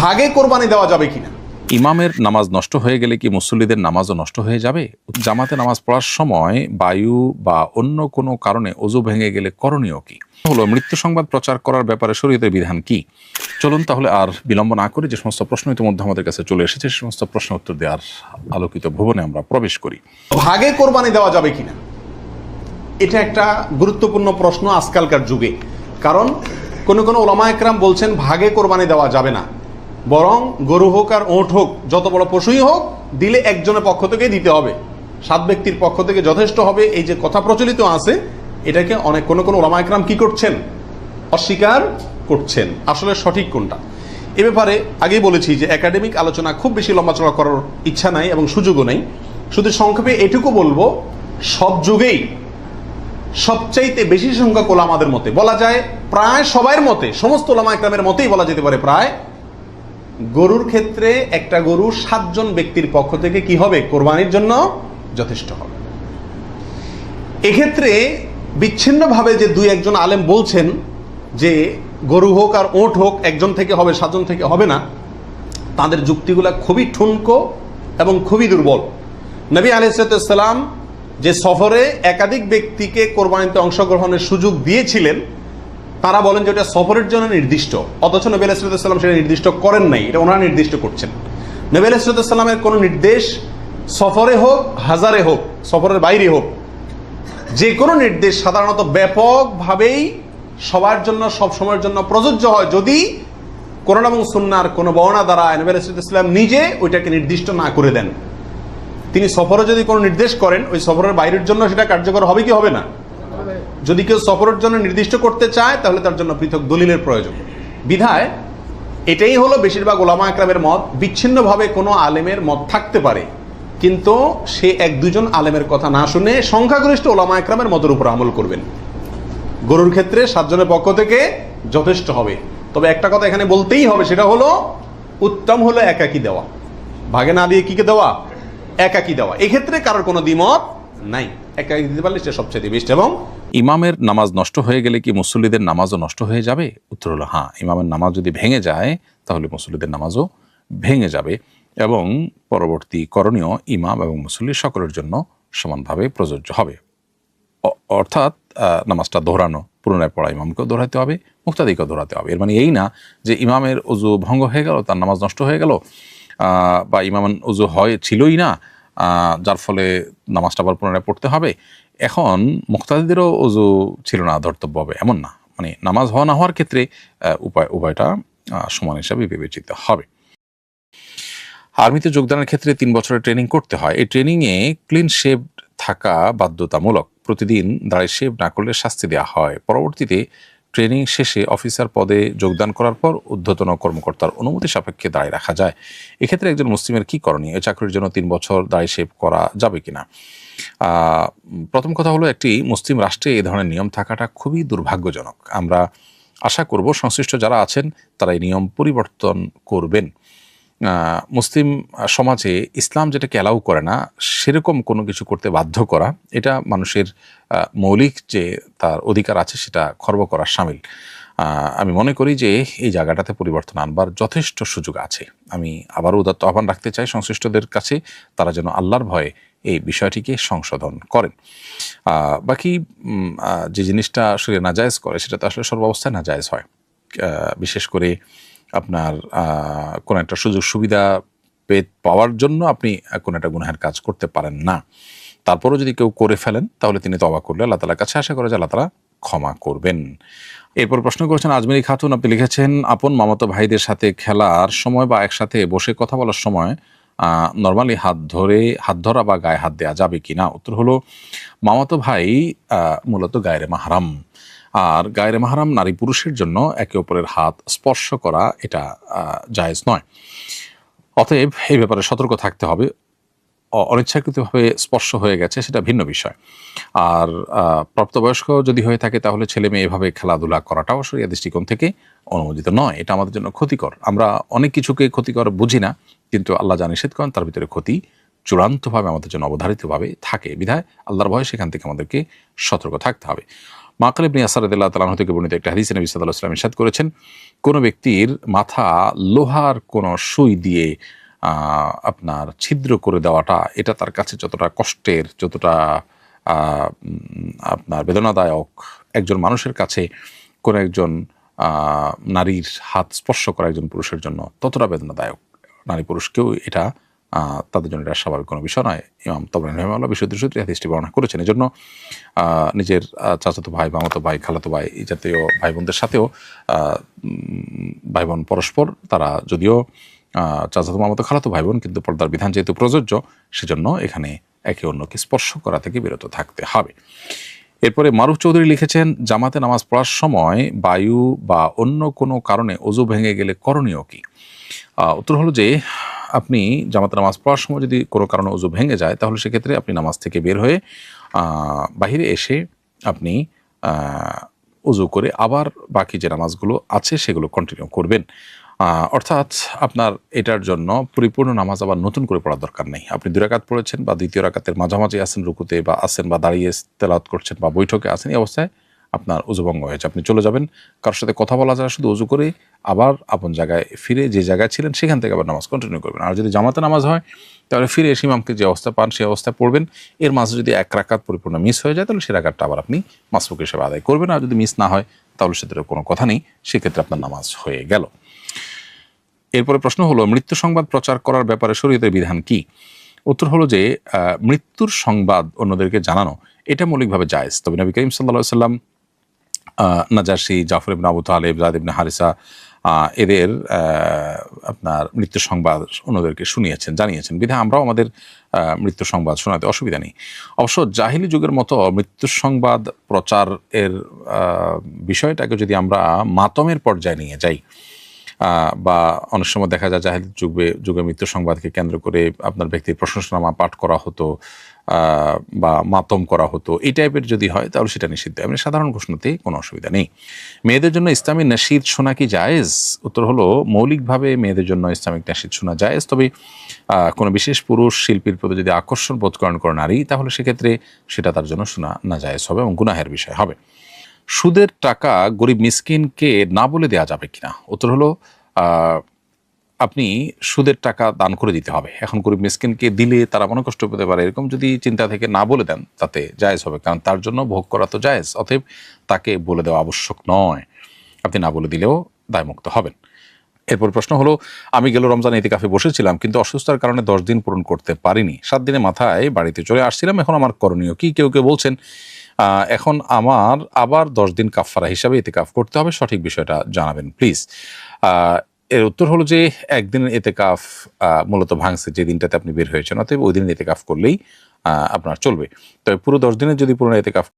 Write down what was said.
ভাগে কোরবানি দেওয়া যাবে কিনা। ইমামের নামাজ নষ্ট হয়ে গেলে কি মুসল্লিদের নামাজও নষ্ট হয়ে যাবে? জামাতে নামাজ পড়ার সময় বায়ু বা অন্য কোনো কারণে ওযু ভেঙে গেলে করণীয় কি? হলো মৃত্যু সংবাদ প্রচার করার ব্যাপারে শরীয়তের বিধান কি? চলুন তাহলে আর বিলম্ব না করে যে সমস্ত প্রশ্ন ইতিমধ্যে আমাদের কাছে চলে এসেছে সে সমস্ত প্রশ্ন উত্তর দেওয়ার আলোকিত ভুবনে আমরা প্রবেশ করি। ভাগে কোরবানি দেওয়া যাবে কিনা, এটা একটা গুরুত্বপূর্ণ প্রশ্ন আজকালকার যুগে। কারণ কোন কোন ওলামা একরাম বলছেন ভাগে কোরবানি দেওয়া যাবে না, বরং গরু হোক আর ওঁট হোক, যত বড় পশুই হোক, দিলে একজনের পক্ষ থেকে দিতে হবে, 7 ব্যক্তির পক্ষ থেকে যথেষ্ট হবে। এই যে কথা প্রচলিত আছে, এটাকে অনেক কোন কোন ওলামা একরাম কি করছেন, অস্বীকার করছেন। আসলে সঠিক কোনটা এ ব্যাপারে আগেই বলেছি যে একাডেমিক আলোচনা খুব বেশি লম্বাচড়া করার ইচ্ছা নাই এবং সুযোগও নেই। শুধু সংক্ষেপে এটুকু বলবো, সব যুগেই সবচাইতে বেশি সংখ্যক ওলামাদের মতে, বলা যায় প্রায় সবার মতে, সমস্ত ওলামা একরামের মতেই বলা যেতে পারে প্রায়, গরুর ক্ষেত্রে একটা গরু 7 জন ব্যক্তির পক্ষ থেকে কি হবে, কোরবানির জন্য যথেষ্ট হবে। এক্ষেত্রে বিচ্ছিন্নভাবে যে 2-1 জন আলেম বলছেন যে গরু হোক আর ওঁট হোক একজন থেকে হবে, 7 জন থেকে হবে না, তাদের যুক্তিগুলা খুবই ঠুনকো এবং খুবই দুর্বল। নবী আলাইহিস সালাম যে সফরে একাধিক ব্যক্তিকে কোরবানিতে অংশগ্রহণের সুযোগ দিয়েছিলেন, তারা বলেন যে এটা সফরের জন্য নির্দিষ্ট, অথচ নবী আলাইহিস সালাম সেটা নির্দিষ্ট করেন নাই, এটা ওনারা নির্দিষ্ট করছেন। নবী আলাইহিস সালামের কোনো নির্দেশ সফরে হোক, হাজারে হোক, সফরের বাইরে হোক, যে কোনো নির্দেশ সাধারণত ব্যাপকভাবেই সবার জন্য সব সময়ের জন্য প্রযোজ্য হয়, যদি কোরআন এবং সুন্নাহর কোনো বর্ণনা দ্বারা নবী আলাইহিস সালাম নিজে ওইটাকে নির্দিষ্ট না করে দেন। তিনি সফরে যদি কোনো নির্দেশ করেন, ওই সফরের বাইরের জন্য সেটা কার্যকর হবে কি হবে না। যদি কেউ সফরের জন্য নির্দিষ্ট করতে চায়, তাহলে তার জন্য পৃথক দলিলের প্রয়োজন। বিধায় এটাই হলো বেশিরভাগ ওলামা একরামের মত। বিচ্ছিন্নভাবে কোনো আলেমের মত থাকতে পারে, কিন্তু সে 1-2 জন আলেমের কথা না শুনে সংখ্যাগরিষ্ঠ ওলামা একরামের মতের উপর আমল করবেন। গরুর ক্ষেত্রে 7 জনের পক্ষ থেকে যথেষ্ট হবে। তবে একটা কথা এখানে বলতেই হবে, সেটা হলো উত্তম হলো একাকি দেওয়া, ভাগে না দিয়ে কিকে দেওয়া, একাকি দেওয়া। এক্ষেত্রে কারোর কোনো দ্বিমত নাই, একাকি দিতে পারলে সেটা সবচেয়ে বেস্ট। এবং ইমামের নামাজ নষ্ট হয়ে গেলে কি মুসল্লিদের নামাজও নষ্ট হয়ে যাবে? উত্তর হলো হ্যাঁ, ইমামের নামাজ যদি ভেঙে যায় তাহলে মুসল্লিদের নামাজও ভেঙে যাবে এবং পরবর্তী করণীয় ইমাম এবং মুসল্লি সকলের জন্য সমানভাবে প্রযোজ্য হবে। অর্থাৎ নামাজটা দোহরানো, পুনরায় পড়া ইমামকেও দোহরাতে হবে, মুক্তাদিকেও দোহরাতে হবে। এর মানে এই না যে ইমামের ওযু ভঙ্গ হয়ে গেল, তার নামাজ নষ্ট হয়ে গেল, বা ইমামের ওযু ছিলই না, যার ফলে নামাজটা আবার পুনরায় পড়তে হবে। এখন মুক্তাদিদেরও ওযু ছিল না, ধর্তব্য হবে এমন না। মানে নামাজ হওয়া না হওয়ার ক্ষেত্রে উভয়টা সমান হিসাবে বিবেচিত হবে। আর্মিতে যোগদানের ক্ষেত্রে 3 বছরের ট্রেনিং করতে হয়। এই ট্রেনিংয়ে ক্লিন শেভ থাকা বাধ্যতামূলক। প্রতিদিন দাড়ি শেভ না করলে শাস্তি দেওয়া হয়। পরবর্তীতে ট্রেনিং শেষে অফিসার পদে যোগদান করার পর ঊর্ধ্বতন কর্মকর্তার অনুমতি সাপেক্ষে দাড়ি রাখা যায়। এক্ষেত্রে একজন মুসলিমের কি করণীয়? এই চাকরির জন্য 3 বছর দাড়ি শেভ করা যাবে কিনা? প্রথম কথা হলো, একটি মুসলিম রাষ্ট্রে এই ধরনের নিয়ম থাকাটা খুবই দুর্ভাগ্যজনক। আমরা আশা করব সংশ্লিষ্ট যারা আছেন তারা এই নিয়ম পরিবর্তন করবেন। মুসলিম সমাজে ইসলাম যেটাকে অ্যালাউ করে না সেরকম কোনো কিছু করতে বাধ্য করা, এটা মানুষের মৌলিক যে তার অধিকার আছে সেটা খর্ব করার শামিল। আমি মনে করি যে এই জায়গাটাতে পরিবর্তন আনবার যথেষ্ট সুযোগ আছে। আমি আবারও উদাত্ত আহ্বান রাখতে চাই সংশ্লিষ্টদের কাছে, তারা যেন আল্লাহর ভয়ে এই বিষয়টিকে সংশোধন করেন। বাকি যে জিনিসটা আসলে নাজায়েজ করে সেটা তো আসলে সর্বাবস্থায় নাজায়েজ হয়। বিশেষ করে আপনার কোনো একটা সুযোগ সুবিধা পাওয়ার জন্য আপনি কোনো একটা গুনাহের কাজ করতে পারেন না। তারপরও যদি কেউ করে ফেলেন তাহলে তিনি তওবা করলে আল্লাহ তাআলার কাছে আশা করে যে আল্লাহ তাআলা ক্ষমা করবেন। এরপর প্রশ্ন করেছেন আজমেরি খাতুন, আপনি লিখেছেন আপন মামাতো ভাইদের সাথে খেলার সময় বা একসাথে বসে কথা বলার সময় নর্মালি হাত ধরা বা গায়ে হাত দেওয়া যাবে কি না? উত্তর হলো, মামাতো ভাই মূলত গায়রে মাহরাম, আর গায়রে মাহরাম নারী পুরুষের জন্য একে অপরের হাত স্পর্শ করা এটা জায়েজ নয়। অতএব এই ব্যাপারে সতর্ক থাকতে হবে। অনিচ্ছাকৃতভাবে স্পর্শ হয়ে গেছে সেটা ভিন্ন বিষয়। আর প্রাপ্তবয়স্ক যদি হয়ে থাকে তাহলে ছেলে মেয়ে এভাবে খেলাধুলা করাটাও শরিয়া দৃষ্টিকোণ থেকে অনুমোদিত নয়। এটা আমাদের জন্য ক্ষতিকর। আমরা অনেক কিছুকে ক্ষতিকর বুঝি না, কিন্তু আল্লাহ যা নিষেধ করেন তার ভিতরে ক্ষতি চূড়ান্তভাবে আমাদের জন্য অবধারিতভাবে থাকে। বিধায় আল্লাহর ভয়ে সেখান থেকে আমাদেরকে সতর্ক থাকতে হবে। মাকাল ইবনে ইয়াসার রাদিয়াল্লাহু তাআলা আনহু থেকে বর্ণিত একটা হাদিসে নবী সাল্লাল্লাহু আলাইহি ওয়াসাল্লাম ইরশাদ করেছেন, কোনো ব্যক্তির মাথা লোহার কোনো সুই দিয়ে আপনার ছিদ্র করে দেওয়াটা, এটা তার কাছে যতটা কষ্টের, যতটা আপনার বেদনাদায়ক, একজন মানুষের কাছে কোনো একজন নারীর হাত স্পর্শ করা একজন পুরুষের জন্য ততটা বেদনাদায়ক, নারী পুরুষকেও এটা তাদের জন্য এটা স্বাভাবিক কোনো বিষয় নয়। ইমাম তাবরানী রাহিমাহুল্লাহ বিশুদ্ধ সূত্রে হাদিসটি বর্ণনা করেছেন। এজন্য নিজের চাচাতো ভাই, মামাতো ভাই, খালাতো ভাই, এই জাতীয় ভাই বোনদের সাথেও ভাই বোন পরস্পর, তারা যদিও চাচাতো মামাতো খালাতো ভাই বোন, কিন্তু পর্দার বিধান যেহেতু প্রযোজ্য, সেজন্য এখানে একে অন্যকে স্পর্শ করা থেকে বিরত থাকতে হবে। এরপরে মারুফ চৌধুরী লিখেছেন, জামাতে নামাজ পড়ার সময় বায়ু বা অন্য কোনো কারণে ওযু ভেঙে গেলে করণীয় কি? উত্তর হলো যে, আপনি জামাতে নামাজ পড়ার সময় যদি কোনো কারণে ওযু ভেঙে যায়, তাহলে সেক্ষেত্রে আপনি নামাজ থেকে বের হয়ে বাহিরে এসে আপনি ওযু করে আবার বাকি যে নামাজগুলো আছে সেগুলো কন্টিনিউ করবেন। অর্থাৎ আপনার এটার জন্য পরিপূর্ণ নামাজ আবার নতুন করে পড়ার দরকার নেই। আপনি 2 রাকাত পড়েছেন বা দ্বিতীয় রাকাতের মাঝামাঝি আছেন, রুকুতে বা আছেন বা দাঁড়িয়ে তেলাওয়াত করছেন বা বৈঠকে আছেন, এই অবস্থায় আপনার ওযু ভঙ্গ হয়েছে, আপনি চলে যাবেন। কারোর সাথে কথা বলা যায়, শুধু ওযু করে আবার আপন জায়গায় ফিরে যে জায়গায় ছিলেন সেখান থেকে আবার নামাজ কন্টিনিউ করবেন। আর যদি জামাতে নামাজ হয়, তাহলে ফিরে এসে ইমামকে যে অবস্থা পান সেই অবস্থায় পড়বেন। এর মাঝে যদি 1 রাকাত পরিপূর্ণ মিস হয়ে যায়, তাহলে সেই রাকাতটা আবার আপনি মাসবুক হিসেবে আদায় করবেন। আর যদি মিস না হয়, তাহলে সেটার কোনো কথা নেই, সেক্ষেত্রে আপনার নামাজ হয়ে গেল। এরপরে প্রশ্ন হলো, মৃত্যু সংবাদ প্রচার করার ব্যাপারে শরীয়তের বিধান কি? উত্তর হলো যে, মৃত্যুর সংবাদ অন্যদেরকে জানানো এটা মৌলিকভাবে জায়েজ। তবে নবী করিম সাল্লাল্লাহু আলাইহি ওয়াসাল্লাম নাজাশী, জাফর ইবনে আবু তালেব, যায়েদ ইবনে হারিসা, এদের আপনার মৃত্যুর সংবাদ অন্যদেরকে শুনিয়েছেন, জানিয়েছেন। বিধায় আমরাও আমাদের মৃত্যুর সংবাদ শোনাতে অসুবিধা নেই। অবশ্য জাহিলি যুগের মতো মৃত্যুর সংবাদ প্রচার এর বিষয়টাকে যদি আমরা মাতমের পর্যায়ে নিয়ে যাই, বা অনেক সময় দেখা যায় জাহিলি যুগে মৃত্যু সংবাদকে কেন্দ্র করে আপনার ব্যক্তির প্রশংসানামা পাঠ করা হতো বা মাতম করা হতো, এই টাইপের যদি হয়, তাহলে সেটা নিষিদ্ধ। এমনি সাধারণ ঘোষণাতে কোনো অসুবিধা নেই। মেয়েদের জন্য ইসলামী নাশিদ শোনা কি জায়েজ? উত্তর হলো, মৌলিকভাবে মেয়েদের জন্য ইসলামিক নাশিদ শোনা জায়েজ। তবে কোনো বিশেষ পুরুষ শিল্পীর প্রতি যদি আকর্ষণ বোধ করেন কোনো নারী, তাহলে সেক্ষেত্রে সেটা তার জন্য শোনা না জায়েজ হবে এবং গুনাহের বিষয় হবে। সুদের টাকা গরিব মিসকিনকে না বলে দেওয়া যাবে কিনা? উত্তর হলো, আপনি সুদের টাকা দান করে দিতে হবে। এখন গরিব মিসকিনকে দিলে তারা মনে কষ্ট পেতে পারে, এরকম যদি চিন্তা থেকে না বলে দেন, তাতে জায়েজ হবে, কারণ তার জন্য ভোগ করা তো জায়েজ। অতএব তাকে বলে দেওয়া আবশ্যক নয়, আপনি না বলে দিলেও দায়মুক্ত হবেন। এরপর প্রশ্ন হলো, আমি গেল রমজানে ইতিকাফে বসেছিলাম, কিন্তু অসুস্থতার কারণে 10 দিন পূরণ করতে পারিনি। 7 দিনের মাথায় বাড়িতে চলে আসছিলাম। এখন আমার করণীয় কি? কেউ কেউ বলছেন এখন আমার আবার 10 দিন কাফারা হিসাবে ইতিকাফ করতে হবে। সঠিক বিষয়টা জানাবেন প্লিজ। এর উত্তর হলো যে, একদিনের ইতিকাফ মূলত ভাঙছে যে দিনটাতে আপনি বের হয়েছেন, অতএব ওই দিনের ইতিকাফ করলেই আপনার চলবে। তবে পুরো 10 দিনের যদি পুরো ইতিকাফ